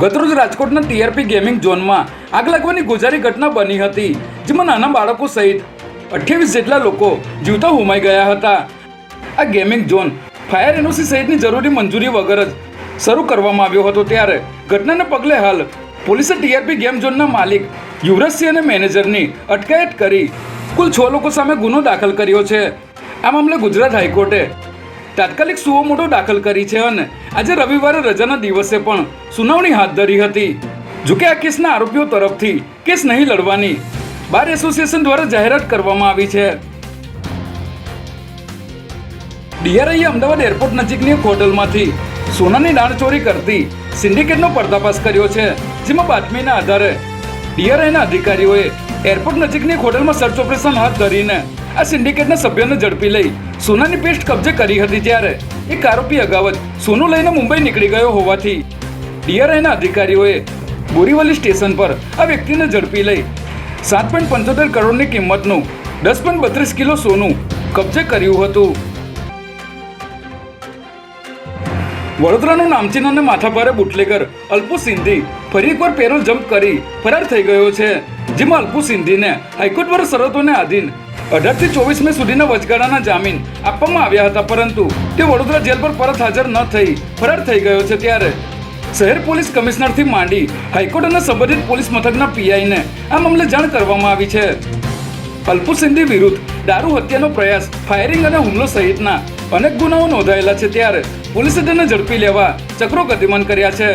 ગતરોજ રાજકોટના TRP gaming ઝોનમાં આગ લાગવાની ગોઝારી ઘટના બની હતી, જેમાં નાના બાળકો સહિત 28 જેટલા લોકો જીવતા હોમાઈ ગયા હતા. આ ગેમિંગ ઝોન ફાયર એનઓસી સહિતની જરૂરી મંજૂરી વગર જ શરૂ કરવામાં આવ્યો હતો. ત્યારે ઘટનાને પગલે હાલ પોલીસે ટીઆરપી ગેમ ઝોનના માલિક યુવરાજસિંહ અને મેનેજરની અટકાયત કરી કુલ 6 લોકો સામે ગુનો દાખલ કર્યો છે. આ મામલે ગુજરાત હાઈકોર્ટે તાત્કાલિક સુઓ મોટો દાખલ કરી છે અને આજે રવિવારે રજાના દિવસે પણ સુનાવણી હાથ ધરી હતી. જોકે આ કેસના આરોપીઓ તરફથી કેસ નહીં લડવાની બાર એસોસિએશન દ્વારા જાહેરાત કરવામાં આવી છે. ડીઆરઆઈએ અમદાવાદ એરપોર્ટ નજીકની એક હોટલમાંથી સોનાની દાણચોરી કરતી સિન્ડિકેટનો પર્દાફાશ કર્યો છે, જેમાં બાતમીના આધારે ડીઆરઆઈના અધિકારીઓએ એરપોર્ટ નજીકની એક હોટલમાં સર્ચ ઓપરેશન હાથ ધરીને આ સિન્ડિકેટના સભ્યોને ઝડપી લઈ સોનાની પેસ્ટ કબજે કરી હતી. ત્યારે એક આરોપી અગાઉ જ સોનું લઈને મુંબઈ નીકળી ગયો હોવાથી ડીઆરઆઈના અધિકારીઓએ બોરીવલી સ્ટેશન પર આ વ્યક્તિને ઝડપી લઈ 7.75 કરોડની કિંમતનું 10.32 કિલો સોનું કબજે કર્યું હતું. વડોદરાનો નામચીન અને માથાભારે બુટલેગર અલ્પુ સિંધી ફરી એકવાર પેરોલ જમ્પ કરી ફરાર થઈ ગયો છે, જેમાં અલ્પુ સિંધીને હાઈકોર્ટ દ્વારા શરતોને આધીન 18 થી 24 મે સુધીના વચગાળાના જામીન આપવામાં આવ્યા હતા, પરંતુ તે વડોદરા જેલ પર પરત હાજર ન થઈ ફરાર થઈ ગયો છે. ત્યારે શહેર પોલીસ કમિશનરથી માંડી હાઈકોર્ટ અને સંબંધિત પોલીસ મથકના પીઆઈને આ મામલે જાણ કરવામાં આવી છે. અલ્પુ સિંધી વિરુદ્ધ દારૂ હત્યાનો પ્રયાસ, ફાયરિંગ અને હુમલો સહિતના અનેક ગુનાઓ નોંધાયેલા છે. ત્યારે પોલીસે તેને ઝડપી લેવા ચક્રો ગતિમાન કર્યા છે.